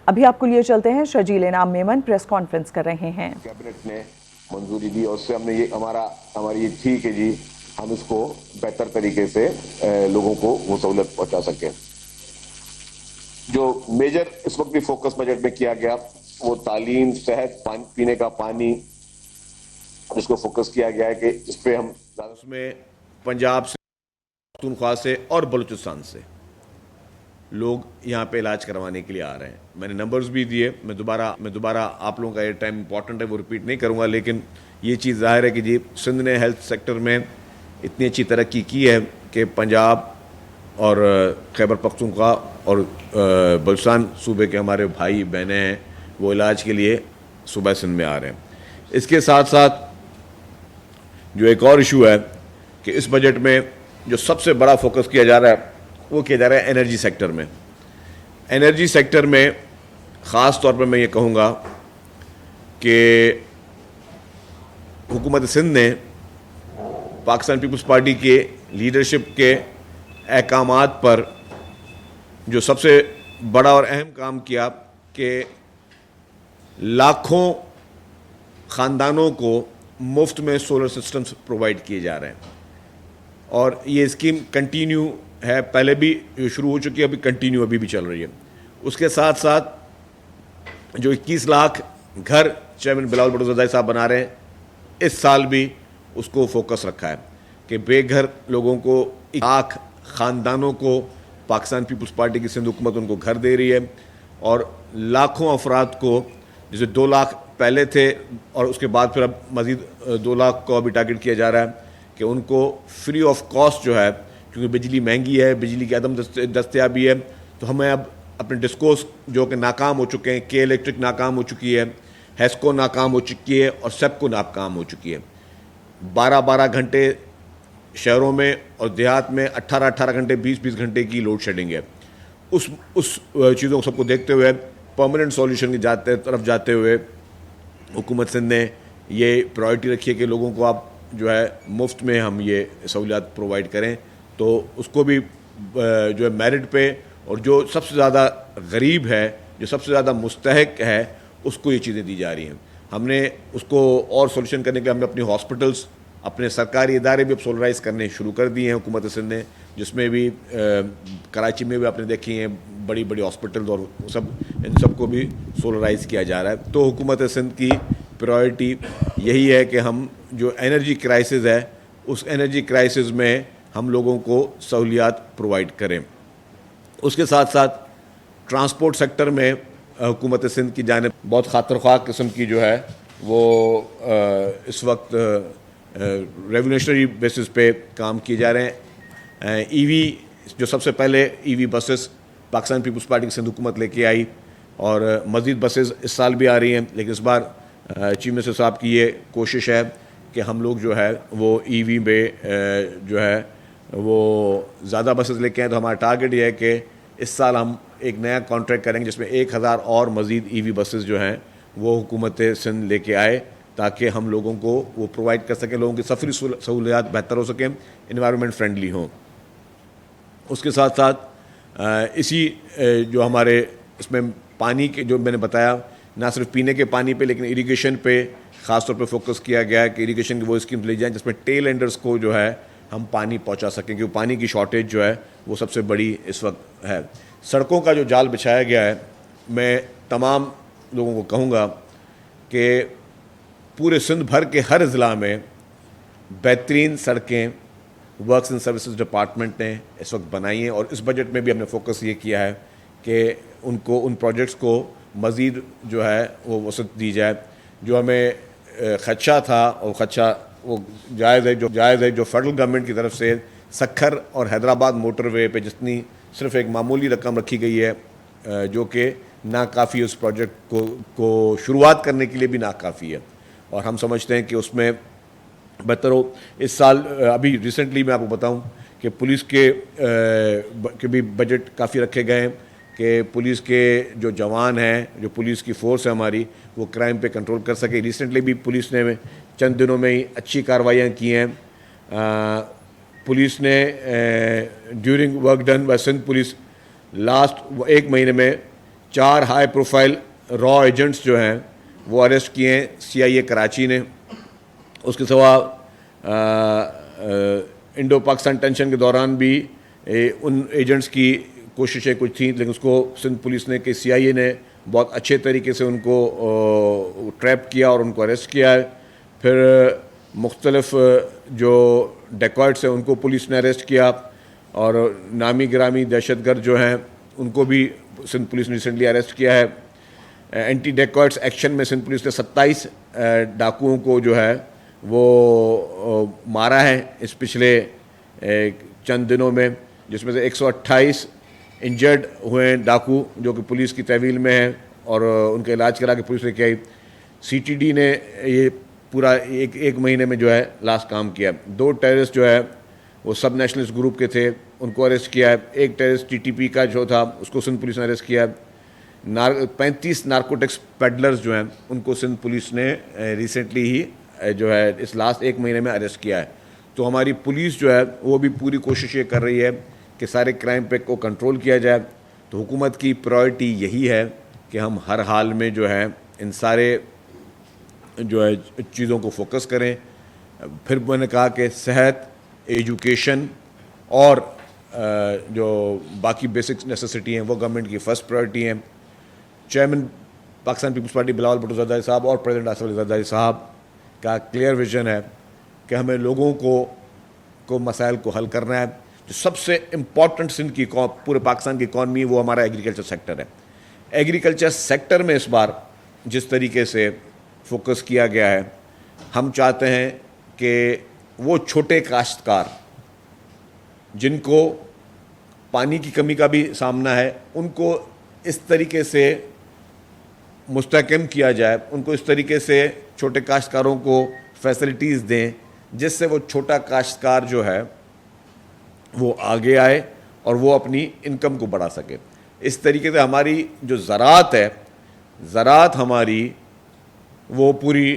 ابھی آپ کو لیے چلتے ہیں، شرجیل انعام میمن پریس کانفرنس کر رہے ہیں۔ کیبنٹ نے منظوری دی اور اس سے ہم نے ہماری یہ تھی کہ جی ہم اس کو بہتر طریقے سے لوگوں کو وہ سہولت پہنچا سکیں۔ جو میجر اس وقت بھی فوکس بجٹ میں کیا گیا وہ تعلیم، صحت، پینے کا پانی، جس کو فوکس کیا گیا ہے کہ اس پہ ہم اس میں پنجاب سے، پختونخوا سے اور بلوچستان سے لوگ یہاں پہ علاج کروانے کے لیے آ رہے ہیں۔ میں نے نمبرز بھی دیے، میں دوبارہ آپ لوگوں کا یہ ٹائم امپورٹنٹ ہے وہ ریپیٹ نہیں کروں گا، لیکن یہ چیز ظاہر ہے کہ جی سندھ نے ہیلتھ سیکٹر میں اتنی اچھی ترقی کی ہے کہ پنجاب اور خیبر پختونخوا اور بلوچستان صوبے کے ہمارے بھائی بہنیں ہیں وہ علاج کے لیے صوبہ سندھ میں آ رہے ہیں۔ اس کے ساتھ ساتھ جو ایک اور ایشو ہے کہ اس بجٹ میں جو سب سے بڑا فوکس کیا جا رہا ہے وہ کیا جا رہا ہے انرجی سیکٹر میں۔ انرجی سیکٹر میں خاص طور پر میں یہ کہوں گا کہ حکومت سندھ نے پاکستان پیپلز پارٹی کے لیڈرشپ کے احکامات پر جو سب سے بڑا اور اہم کام کیا کہ لاکھوں خاندانوں کو مفت میں سولر سسٹمز پرووائڈ کیے جا رہے ہیں، اور یہ اسکیم کنٹینیو ہے، پہلے بھی شروع ہو چکی ہے، ابھی کنٹینیو ابھی بھی چل رہی ہے۔ اس کے ساتھ ساتھ جو 21 لاکھ گھر چیئرمین بلاول بھٹو زرداری صاحب بنا رہے ہیں، اس سال بھی اس کو فوکس رکھا ہے کہ بے گھر لوگوں کو، 1 لاکھ خاندانوں کو پاکستان پیپلز پارٹی کی سندھ حکومت ان کو گھر دے رہی ہے، اور لاکھوں افراد کو، جیسے 2 لاکھ پہلے تھے اور اس کے بعد پھر اب مزید 2 لاکھ کو ابھی ٹارگٹ کیا جا رہا ہے کہ ان کو فری آف کاسٹ جو ہے، کیونکہ بجلی مہنگی ہے، بجلی کی عدم دستیابی ہے، تو ہمیں اب اپنے ڈسکوز جو کہ ناکام ہو چکے ہیں، کے الیکٹرک ناکام ہو چکی ہے، ہیسکو ناکام ہو چکی ہے اور سیپکو ناکام ہو چکی ہے۔ 12 گھنٹے شہروں میں اور دیہات میں 18 گھنٹے 20 گھنٹے کی لوڈ شیڈنگ ہے۔ اس چیزوں کو سب کو دیکھتے ہوئے پرماننٹ سولوشن کی طرف جاتے ہوئے حکومت سندھ نے یہ پرائرٹی رکھی ہے کہ لوگوں کو آپ جو ہے مفت میں ہم یہ سہولیات پرووائڈ کریں، تو اس کو بھی جو ہے میرٹ پہ، اور جو سب سے زیادہ غریب ہے، جو سب سے زیادہ مستحق ہے، اس کو یہ چیزیں دی جا رہی ہیں۔ ہم نے اس کو اور سولوشن کرنے کے ہم نے اپنی ہاسپٹلس، اپنے سرکاری ادارے بھی اب سولرائز کرنے شروع کر دیے ہیں حکومت سندھ نے، جس میں بھی کراچی میں بھی آپ نے دیکھی ہیں بڑی ہاسپٹلز، اور ان سب کو بھی سولرائز کیا جا رہا ہے۔ تو حکومت سندھ کی پرائرٹی یہی ہے کہ ہم جو انرجی کرائسس ہے، اس انرجی کرائسس میں ہم لوگوں کو سہولیات پرووائڈ کریں۔ اس کے ساتھ ساتھ ٹرانسپورٹ سیکٹر میں حکومت سندھ کی جانب بہت خاطر خواہ قسم کی جو ہے وہ اس وقت ریولیوشنری بیسس پہ کام کیے جا رہے ہیں۔ ای وی، جو سب سے پہلے ای وی بسز پاکستان پیپلز پارٹی کی سندھ حکومت لے کے آئی، اور مزید بسز اس سال بھی آ رہی ہیں، لیکن اس بار چیف منسٹر صاحب کی یہ کوشش ہے کہ ہم لوگ جو ہے وہ ای وی میں جو ہے وہ زیادہ بسز لے کے آئیں۔ تو ہمارا ٹارگٹ یہ ہے کہ اس سال ہم ایک نیا کانٹریکٹ کریں گے جس میں 1000 اور مزید ای وی بسز جو ہیں وہ حکومت سندھ لے کے آئے، تاکہ ہم لوگوں کو وہ پرووائڈ کر سکیں، لوگوں کی سفری سہولیات بہتر ہو سکیں، انوائرمنٹ فرینڈلی ہوں۔ اس کے ساتھ ساتھ اسی جو ہمارے اس میں پانی کے، جو میں نے بتایا، نہ صرف پینے کے پانی پہ لیکن اریگیشن پہ خاص طور پہ فوکس کیا گیا ہے کہ اریگیشن کی وہ اسکیمز لی جائیں جس میں ٹیل اینڈرز کو جو ہے ہم پانی پہنچا سکیں، کیونکہ پانی کی شارٹیج جو ہے وہ سب سے بڑی اس وقت ہے۔ سڑکوں کا جو جال بچھایا گیا ہے، میں تمام لوگوں کو کہوں گا کہ پورے سندھ بھر کے ہر اضلاع میں بہترین سڑکیں ورکس اینڈ سروسز ڈپارٹمنٹ نے اس وقت بنائی ہیں، اور اس بجٹ میں بھی ہم نے فوکس یہ کیا ہے کہ ان پروجیکٹس کو مزید جو ہے وہ وسعت دی جائے۔ جو ہمیں خدشہ تھا، اور خدشہ وہ جائز ہے جو فیڈرل گورنمنٹ کی طرف سے سکھر اور حیدرآباد موٹر وے پہ جتنی صرف ایک معمولی رقم رکھی گئی ہے، جو کہ ناکافی اس پروجیکٹ کو شروعات کرنے کے لیے بھی ناکافی ہے، اور ہم سمجھتے ہیں کہ اس میں بہتر ہو۔ اس سال ابھی ریسنٹلی میں آپ کو بتاؤں کہ پولیس کے بھی بجٹ کافی رکھے گئے ہیں کہ پولیس کے جو جوان ہیں، جو پولیس کی فورس ہے ہماری، وہ کرائم پہ کنٹرول کر سکے۔ ریسنٹلی بھی پولیس نے چند دنوں میں ہی اچھی کارروائیاں کی ہیں۔ پولیس نے during work done by Sindh police last 1 مہینے میں 4 ہائی پروفائل را ایجنٹس جو ہیں وہ اریسٹ کیے ہیں CIA کراچی نے. اس کے سوا انڈو پاکستان ٹینشن کے دوران بھی ان ایجنٹس کی کوششیں کچھ تھیں, لیکن اس کو سندھ پولیس نے کہ CIA نے بہت اچھے طریقے سے ان کو ٹریپ کیا اور ان کو اریسٹ کیا ہے. پھر مختلف جو ڈیکوائٹس ہیں ان کو پولیس نے اریسٹ کیا, اور نامی گرامی دہشت گرد جو ہیں ان کو بھی سندھ پولیس نے ریسنٹلی اریسٹ کیا ہے. اینٹی ڈیکوائٹس ایکشن میں سندھ پولیس نے 27 ڈاکوؤں کو جو ہے وہ مارا ہے اس پچھلے چند دنوں میں, جس میں سے 128 انجرڈ ہوئے ہیں ڈاکو جو کہ پولیس کی تحویل میں ہیں اور ان کا علاج کرا کے پولیس نے کیا. CTD نے یہ پورا ایک مہینے میں جو ہے لاسٹ کام کیا. 2 ٹیررسٹ جو ہے وہ سب نیشنلسٹ گروپ کے تھے, ان کو اریسٹ کیا ہے. ایک ٹیررسٹ TTP کا جو تھا اس کو سندھ پولیس نے اریسٹ کیا. 35 نارکوٹکس پیڈلرز جو ہیں ان کو سندھ پولیس نے ریسنٹلی ہی جو ہے اس لاسٹ ایک مہینے میں اریسٹ کیا ہے. تو ہماری پولیس جو ہے وہ بھی پوری کوشش یہ کر رہی ہے کہ سارے کرائم پہ کو کنٹرول کیا جائے. تو حکومت کی پرائرٹی یہی ہے کہ ہم ہر حال میں جو ہے ان سارے جو ہے چیزوں کو فوکس کریں. پھر میں نے کہا کہ صحت, ایجوکیشن اور جو باقی بیسک نیسیسٹی ہیں وہ گورنمنٹ کی فرسٹ پرائرٹی ہیں. چیئرمین پاکستان پیپلز پارٹی بلاول بھٹو زرداری صاحب اور پریزیڈنٹ آصف علی زرداری صاحب کا کلیئر ویژن ہے کہ ہمیں لوگوں کو مسائل کو حل کرنا ہے. جو سب سے امپورٹنٹ سندھ کی پورے پاکستان کی اکانومی وہ ہمارا ایگریکلچر سیکٹر ہے. ایگریکلچر سیکٹر میں اس بار جس طریقے سے فوکس کیا گیا ہے, ہم چاہتے ہیں کہ وہ چھوٹے کاشتکار جن کو پانی کی کمی کا بھی سامنا ہے ان کو اس طریقے سے مستحکم کیا جائے, ان کو اس طریقے سے چھوٹے کاشتکاروں کو فیسلٹیز دیں جس سے وہ چھوٹا کاشتکار جو ہے وہ آگے آئے اور وہ اپنی انکم کو بڑھا سکے. اس طریقے سے ہماری جو زراعت ہے, زراعت ہماری وہ پوری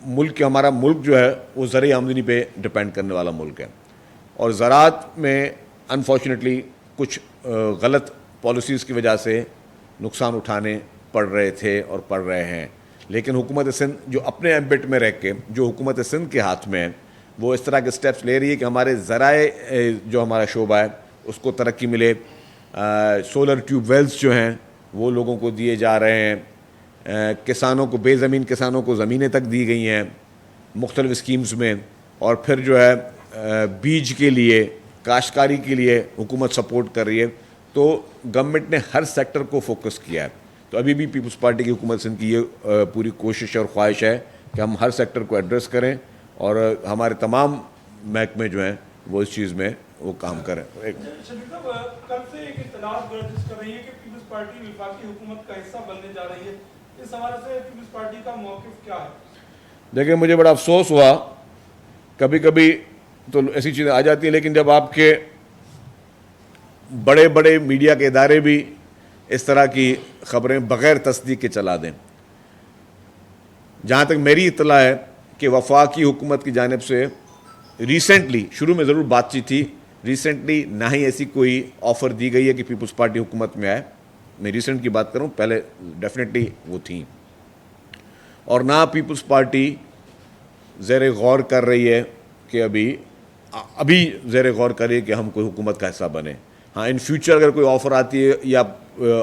ملک, ہمارا ملک جو ہے وہ زرعی آمدنی پہ ڈپینڈ کرنے والا ملک ہے. اور زراعت میں انفارچونیٹلی کچھ غلط پالیسیز کی وجہ سے نقصان اٹھانے پڑ رہے تھے اور پڑ رہے ہیں. لیکن حکومت سندھ جو اپنے ایمبٹ میں رہ کے جو حکومت سندھ کے ہاتھ میں ہے وہ اس طرح کے سٹیپس لے رہی ہے کہ ہمارے ذرائع جو ہمارا شعبہ ہے اس کو ترقی ملے. سولر ٹیوب ویلز جو ہیں وہ لوگوں کو دیے جا رہے ہیں, کسانوں کو, بے زمین کسانوں کو زمینیں تک دی گئی ہیں مختلف اسکیمز میں. اور پھر جو ہے بیج کے لیے, کاشتکاری کے لیے حکومت سپورٹ کر رہی ہے. تو گورنمنٹ نے ہر سیکٹر کو فوکس کیا ہے. تو ابھی بھی پیپلز پارٹی کی حکومت سندھ کی یہ پوری کوشش اور خواہش ہے کہ ہم ہر سیکٹر کو ایڈریس کریں اور ہمارے تمام محکمے جو ہیں وہ اس چیز میں وہ کام کریں. کل سے ایک اطلاعات گردش کر رہی ہے کہ پیپلز پارٹی وفاقی حکومت کا حصہ بننے جا رہی ہے. اس حوالے سے پیپلز پارٹی کا موقف کیا ہے؟ دیکھیں, مجھے بڑا افسوس ہوا, کبھی کبھی تو ایسی چیزیں آ جاتی ہیں, لیکن جب آپ کے بڑے بڑے میڈیا کے ادارے بھی اس طرح کی خبریں بغیر تصدیق کے چلا دیں. جہاں تک میری اطلاع ہے کہ وفاقی حکومت کی جانب سے ریسنٹلی, شروع میں ضرور بات چیت تھی, ریسنٹلی نہ ہی ایسی کوئی آفر دی گئی ہے کہ پیپلز پارٹی حکومت میں آئے. میں ریسنٹ کی بات کروں, پہلے ڈیفینیٹلی وہ تھیں. اور نہ پیپلز پارٹی زیر غور کر رہی ہے کہ ابھی زیر غور کر رہی ہے کہ ہم کوئی حکومت کا حصہ بنے. ہاں, ان فیوچر اگر کوئی آفر آتی ہے یا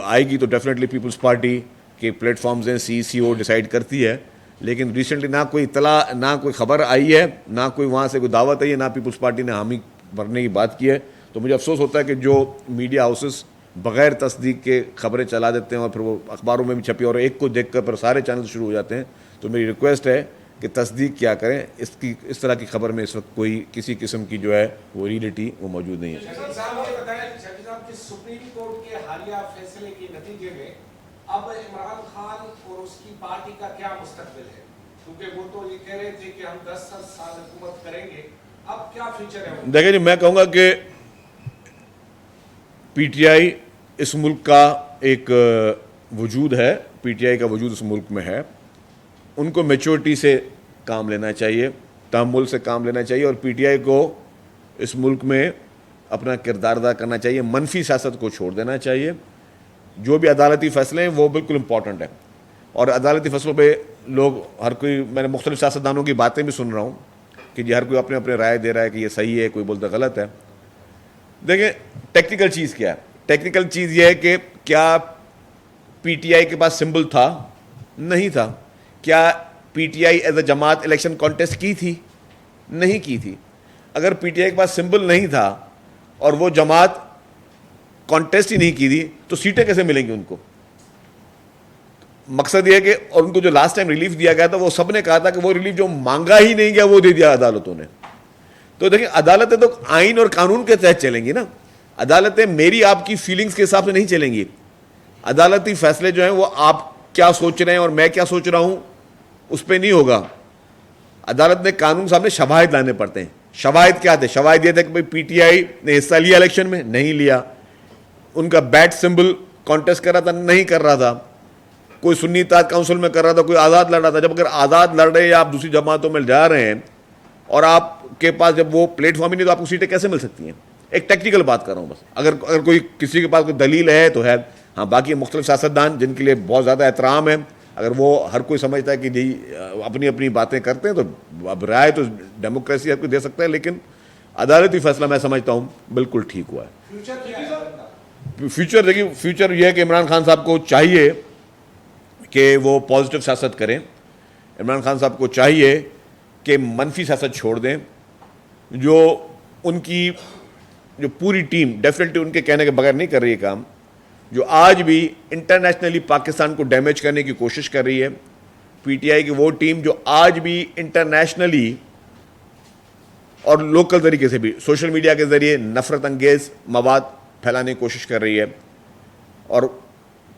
آئے گی تو ڈیفینیٹلی پیپلز پارٹی کے پلیٹ فارمز ہیں, CCO ڈیسائیڈ کرتی ہے. لیکن ریسنٹلی نہ کوئی اطلاع, نہ کوئی خبر آئی ہے, نہ کوئی وہاں سے کوئی دعوت آئی ہے, نہ پیپلز پارٹی نے حامی بھرنے کی بات کی ہے. تو مجھے افسوس ہوتا ہے کہ جو میڈیا ہاؤسز بغیر تصدیق کے خبریں چلا دیتے ہیں اور پھر وہ اخباروں میں بھی چھپی اور ایک کو دیکھ کر پھر سارے چینل شروع ہو جاتے ہیں. تو میری ریکویسٹ ہے کہ تصدیق کیا کریں. اس طرح کی خبر میں اس وقت کوئی کسی قسم کی جو ہے وہ ریئلٹی وہ موجود نہیں ہے. سپریم کورٹ کے حالیہ فیصلے کے نتیجے میں اب عمران خان اور اس کی پارٹی کا کیا مستقبل ہے؟ کیونکہ وہ تو یہ کہہ رہے تھے کہ ہم 10 سال حکومت کریں گے, اب کیا فیوچر ہے؟ دیکھیں جی, میں کہوں گا کہ PTI اس ملک کا ایک وجود ہے, PTI کا وجود اس ملک میں ہے. ان کو میچورٹی سے کام لینا چاہیے, تحمل سے کام لینا چاہیے, اور PTI کو اس ملک میں اپنا کردار ادا کرنا چاہیے. منفی سیاست کو چھوڑ دینا چاہیے. جو بھی عدالتی فیصلے ہیں وہ بالکل امپورٹنٹ ہیں, اور عدالتی فیصلوں پہ لوگ ہر کوئی, میں نے مختلف سیاستدانوں کی باتیں بھی سن رہا ہوں کہ جی ہر کوئی اپنے اپنے رائے دے رہا ہے کہ یہ صحیح ہے, کوئی بولتا غلط ہے. دیکھیں ٹیکنیکل چیز کیا ہے, ٹیکنیکل چیز یہ ہے کہ کیا پی ٹی آئی کے پاس سمبل تھا؟ نہیں تھا. کیا P T I as a جماعت الیکشن کانٹیسٹ کی تھی؟ نہیں کی تھی. اگر پی ٹی آئی کے پاس سمبل نہیں تھا اور وہ جماعت کانٹیسٹ ہی نہیں کی تھی تو سیٹیں کیسے ملیں گی ان کو؟ مقصد یہ ہے کہ, اور ان کو جو لاسٹ ٹائم ریلیف دیا گیا تھا وہ سب نے کہا تھا کہ وہ ریلیف جو مانگا ہی نہیں گیا وہ دے دیا عدالتوں نے. تو دیکھیں عدالتیں تو آئین اور قانون کے تحت چلیں گی نا, عدالتیں میری آپ کی فیلنگز کے حساب سے نہیں چلیں گی. عدالتی فیصلے جو ہیں وہ آپ کیا سوچ رہے ہیں اور میں کیا سوچ رہا ہوں اس پہ نہیں ہوگا. عدالت نے قانون کے سامنے شواہد لانے پڑتے ہیں. شواہد کیا تھے؟ شواہد یہ تھے کہ پی ٹی آئی نے حصہ لیا الیکشن میں, نہیں لیا. ان کا بیٹ سمبل کانٹیسٹ کر رہا تھا, نہیں کر رہا تھا. کوئی سنی اتحاد کونسل میں کر رہا تھا, کوئی آزاد لڑ رہا تھا. جب اگر آزاد لڑ رہے ہیں یا آپ دوسری جماعتوں میں جا رہے ہیں اور آپ کے پاس جب وہ پلیٹ فارم ہی نہیں تو آپ کو سیٹیں کیسے مل سکتی ہیں؟ ایک ٹیکنیکل بات کر رہا ہوں بس. اگر کوئی کسی کے پاس کوئی دلیل ہے تو ہے. ہاں باقی مختلف سیاستدان جن کے لیے بہت زیادہ احترام ہے, اگر وہ ہر کوئی سمجھتا ہے کہ جی اپنی اپنی باتیں کرتے ہیں تو اب رائے تو ڈیموکریسی ہر کوئی دے سکتا ہے, لیکن عدالتی فیصلہ میں سمجھتا ہوں بالکل ٹھیک ہوا ہے. فیوچر دیکھیے, فیوچر یہ ہے کہ عمران خان صاحب کو چاہیے کہ وہ پازیٹیو سیاست کریں. عمران خان صاحب کو چاہیے کہ منفی سیاست چھوڑ دیں. جو ان کی جو پوری ٹیم ڈیفینیٹلی ان کے کہنے کے بغیر نہیں کر رہی ہے کام, جو آج بھی انٹرنیشنلی پاکستان کو ڈیمیج کرنے کی کوشش کر رہی ہے, پی ٹی آئی کی وہ ٹیم جو آج بھی انٹرنیشنلی اور لوکل طریقے سے بھی سوشل میڈیا کے ذریعے نفرت انگیز مواد پھیلانے کی کوشش کر رہی ہے اور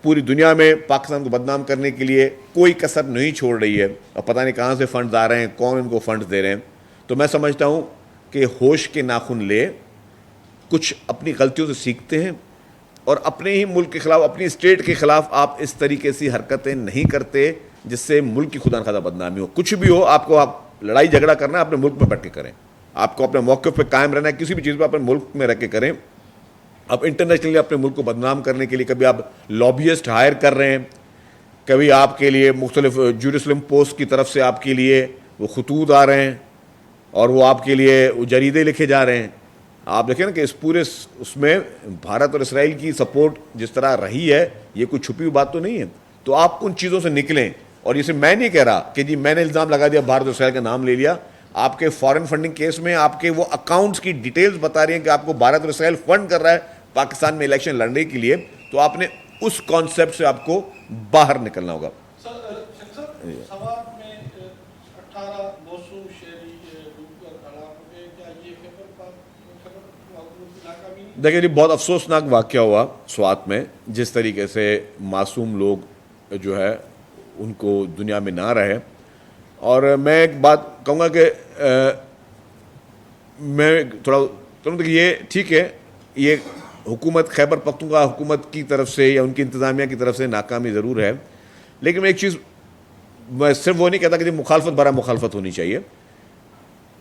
پوری دنیا میں پاکستان کو بدنام کرنے کے لیے کوئی کسر نہیں چھوڑ رہی ہے. اور پتہ نہیں کہاں سے فنڈز آ رہے ہیں, کون ان کو فنڈز دے رہے ہیں. تو میں سمجھتا ہوں کہ ہوش کے ناخن لے, کچھ اپنی غلطیوں سے سیکھتے ہیں اور اپنے ہی ملک کے خلاف, اپنی اسٹیٹ کے خلاف آپ اس طریقے سے حرکتیں نہیں کرتے جس سے ملک کی خدا نخواستہ بدنامی ہو. کچھ بھی ہو, آپ کو لڑائی جھگڑا کرنا ہے اپنے ملک میں بیٹھ کے کریں. آپ کو اپنے موقف پہ قائم رہنا ہے, کسی بھی چیز پہ اپنے ملک میں رہ کے کریں. اب انٹرنیشنلی اپنے ملک کو بدنام کرنے کے لیے کبھی آپ لابیسٹ ہائر کر رہے ہیں, کبھی آپ کے لیے مختلف جیروسلم پوسٹ کی طرف سے آپ کے لیے وہ خطوط آ رہے ہیں اور وہ آپ کے لیے وہ جریدے لکھے جا رہے ہیں. آپ دیکھیں نا کہ اس پورے اس میں بھارت اور اسرائیل کی سپورٹ جس طرح رہی ہے, یہ کوئی چھپی ہوئی بات تو نہیں ہے. تو آپ ان چیزوں سے نکلیں. اور یہ صرف میں نہیں کہہ رہا کہ جی میں نے الزام لگا دیا, بھارت اور اسرائیل کا نام لے لیا. آپ کے فارن فنڈنگ کیس میں آپ کے وہ اکاؤنٹس کی ڈیٹیلز بتا رہی ہیں کہ آپ کو بھارت اور اسرائیل فنڈ کر رہا ہے پاکستان میں الیکشن لڑنے کے لیے. تو آپ نے اس کانسیپٹ سے آپ کو باہر نکلنا ہوگا. سوات میں 18 موسوم شہری ڈوب کر ہلاک ہو گئے, کیا یہ ناکامی؟ دیکھیں جی بہت افسوسناک واقعہ ہوا سوات میں, جس طریقے سے معصوم لوگ جو ہے ان کو دنیا میں نہ رہے. اور میں ایک بات کہوں گا کہ میں تھوڑا یہ ٹھیک ہے, یہ حکومت خیبر پختونخوا حکومت کی طرف سے یا ان کی انتظامیہ کی طرف سے ناکامی ضرور ہے, لیکن میں ایک چیز, میں صرف وہ نہیں کہتا کہ مخالفت برا مخالفت ہونی چاہیے.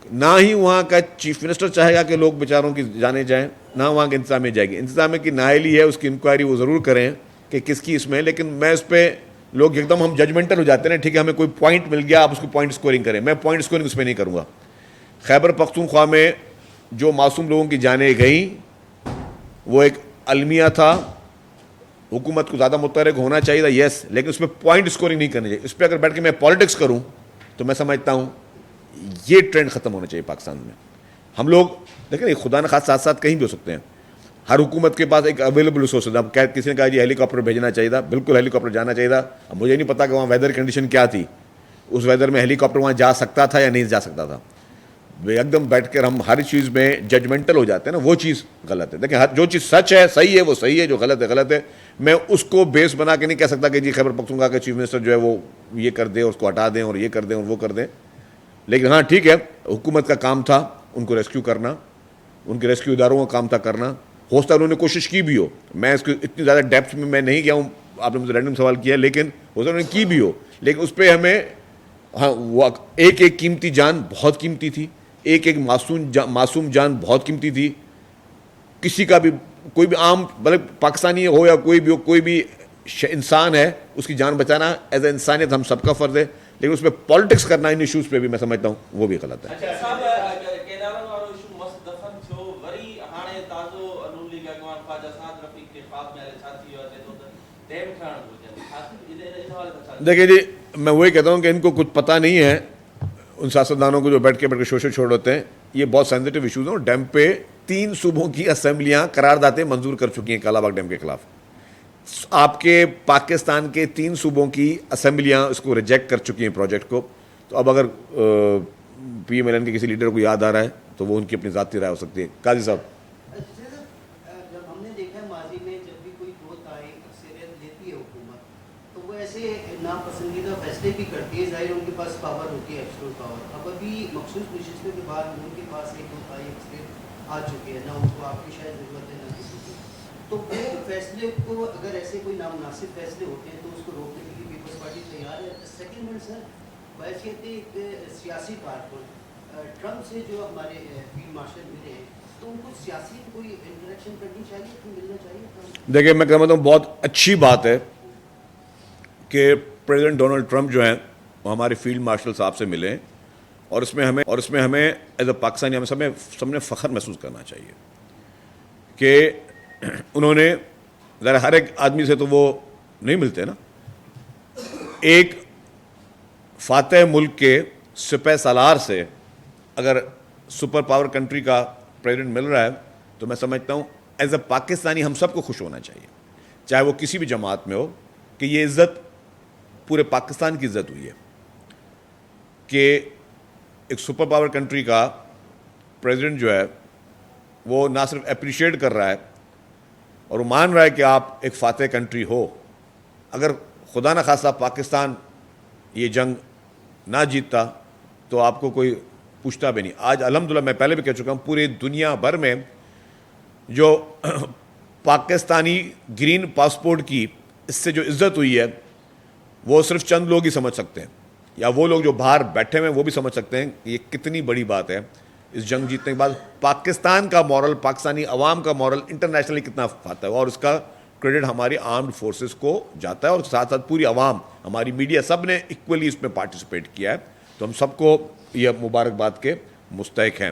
نہ ہی وہاں کا چیف منسٹر چاہے گا کہ لوگ بیچاروں کی جانے جائیں, نہ وہاں کی انتظامیہ جائے گی. انتظامیہ کی نااہلی ہے, اس کی انکوائری وہ ضرور کریں کہ کس کی اس میں, لیکن میں اس پہ لوگ ایک دم ہم ججمنٹل ہو جاتے ہیں. ٹھیک ہے ہمیں کوئی پوائنٹ مل گیا آپ اس کو پوائنٹ اسکورنگ کریں. میں پوائنٹ اسکورنگ اس پہ نہیں کروں گا. خیبر پختونخوا میں جو معصوم لوگوں کی جانیں گئیں وہ ایک المیہ تھا, حکومت کو زیادہ متحرک ہونا چاہیے تھا, یس, لیکن اس پہ پوائنٹ اسکورنگ نہیں کرنی چاہیے. اس پہ اگر بیٹھ کے میں پالیٹکس کروں تو میں سمجھتا ہوں یہ ٹرینڈ ختم ہونا چاہیے پاکستان میں. ہم لوگ دیکھیں خدا نخواستہ ساتھ ساتھ کہیں بھی ہو سکتے ہیں. ہر حکومت کے پاس ایک اویلیبل ریسورسز. اب کسی نے کہا جی ہیلی کاپٹر بھیجنا چاہیے تھا, بالکل ہیلی کاپٹر جانا چاہیے تھا. اب مجھے نہیں پتا کہ وہاں ویدر کنڈیشن کیا تھی, اس ویدر میں ہیلی کاپٹر وہاں جا سکتا تھا یا نہیں جا سکتا تھا. ایک دم بیٹھ کر ہم ہر چیز میں ججمنٹل ہو جاتے ہیں نا, وہ چیز غلط ہے. دیکھیں جو چیز سچ ہے صحیح ہے وہ صحیح ہے, جو غلط ہے غلط ہے. میں اس کو بیس بنا کے نہیں کہہ سکتا کہ جی خیبر پختونخوا کا چیف منسٹر جو ہے وہ یہ کر دے, اس کو ہٹا دیں اور یہ کر دیں اور وہ کر دیں. لیکن ہاں ٹھیک ہے, حکومت کا کام تھا ان کو ریسکیو کرنا, ان کے ریسکیو اداروں کا کام تھا کرنا. ہو سکتا ہے انہوں نے کوشش کی بھی ہو, میں اس کو اتنی زیادہ ڈیپتھ میں نہیں گیا ہوں, آپ نے مجھے رینڈم سوال کیا, لیکن ہو سکتا انہوں نے کی بھی ہو. لیکن اس پہ ہمیں ہاں وہ ایک ایک قیمتی جان بہت قیمتی تھی, ایک ایک معصوم جان بہت قیمتی تھی. کسی کا بھی کوئی بھی عام مطلب پاکستانی ہو یا کوئی بھی انسان ہے اس کی جان بچانا ایز اے انسانیت ہم سب کا فرض ہے, لیکن اس پہ پالیٹکس کرنا ان ایشوز پہ بھی میں سمجھتا ہوں وہ بھی غلط ہے. دیکھیے جی, میں وہی کہتا ہوں کہ ان کو کچھ پتہ نہیں ہے ان سیاستدانوں کو جو بیٹھ کے شوشے چھوڑ ہوتے ہیں. یہ بہت سینسٹیو ایشوز ہیں. ڈیم پہ 3 صوبوں کی اسمبلیاں قراردادیں منظور کر چکی ہیں کالا باغ ڈیم کے خلاف. آپ کے پاکستان کے 3 صوبوں کی اسمبلیاں اس کو ریجیکٹ کر چکی ہیں پروجیکٹ کو. تو اب اگر پی ایم ایل این کے کسی لیڈر کو یاد آ رہا ہے تو وہ ان کی اپنی ذاتی رائے ہو سکتی ہے. قاضی صاحب, جب ہم نے دیکھا ماضی میں جب بھی کوئی گروتھ آئی اکثریت لیتی ہے حکومت, تو وہ ایسے ناپسندیدہ فیصلے بھی کرتی ہے. ظاہر ان کے پاس پاور ہوتی ہے, ایبسولوٹ پاور. اب ابھی مخصوص نشستوں کے بعد ان کے پاس ایک گروتھ آئی اکثریت آ چکی ہے, نہ ان کو آپ کی شاید ضرورت ہے نہ کسی کی. تو وہ فیصلے کو اگر ایسے کوئی نامناسب فیصلے ہوتے ہیں تو اس کو روکنے کے لیے پیپلز پارٹی تیار ہے. سیکنڈ ہینڈ سر, بحیثیت ایک سیاسی کارکن ٹرمپ سے جو ہمارے فیلڈ مارشل ملے ہیں, تو ان کو سیاسی کوئی انٹریکشن کرنی چاہیے, تو ملنا چاہیے. دیکھیں میں کہتا ہوں بہت اچھی بات ہے کہ پریزیڈنٹ ڈونلڈ ٹرمپ جو ہیں وہ ہمارے فیلڈ مارشل صاحب سے ملے, اور اس میں ہمیں ایز اے پاکستانی ہمیں سب نے فخر محسوس کرنا چاہیے کہ انہوں نے, ذرا ہر ایک آدمی سے تو وہ نہیں ملتے نا, ایک فاتح ملک کے سپہ سالار سے اگر سپر پاور کنٹری کا پریزیڈنٹ مل رہا ہے تو میں سمجھتا ہوں ایز اے پاکستانی ہم سب کو خوش ہونا چاہیے, چاہے وہ کسی بھی جماعت میں ہو, کہ یہ عزت پورے پاکستان کی عزت ہوئی ہے کہ ایک سپر پاور کنٹری کا پریزیڈنٹ جو ہے وہ نہ صرف اپریشیٹ کر رہا ہے اور وہ مان رہا ہے کہ آپ ایک فاتح کنٹری ہو. اگر خدا نہ خواستہ پاکستان یہ جنگ نہ جیتتا تو آپ کو کوئی پوچھتا بھی نہیں. آج الحمدللہ میں پہلے بھی کہہ چکا ہوں, پوری دنیا بھر میں جو پاکستانی گرین پاسپورٹ کی اس سے جو عزت ہوئی ہے وہ صرف چند لوگ ہی سمجھ سکتے ہیں, یا وہ لوگ جو باہر بیٹھے ہوئے ہیں وہ بھی سمجھ سکتے ہیں کہ یہ کتنی بڑی بات ہے. اس جنگ جیتنے کے بعد پاکستان کا مورل, پاکستانی عوام کا مورل انٹرنیشنلی کتنا فاتح ہوا, اور اس کا کریڈٹ ہماری آرمڈ فورسز کو جاتا ہے, اور ساتھ ساتھ پوری عوام, ہماری میڈیا, سب نے ایکولی اس میں پارٹیسپیٹ کیا ہے. تو ہم سب کو یہ مبارکباد کے مستحق ہیں.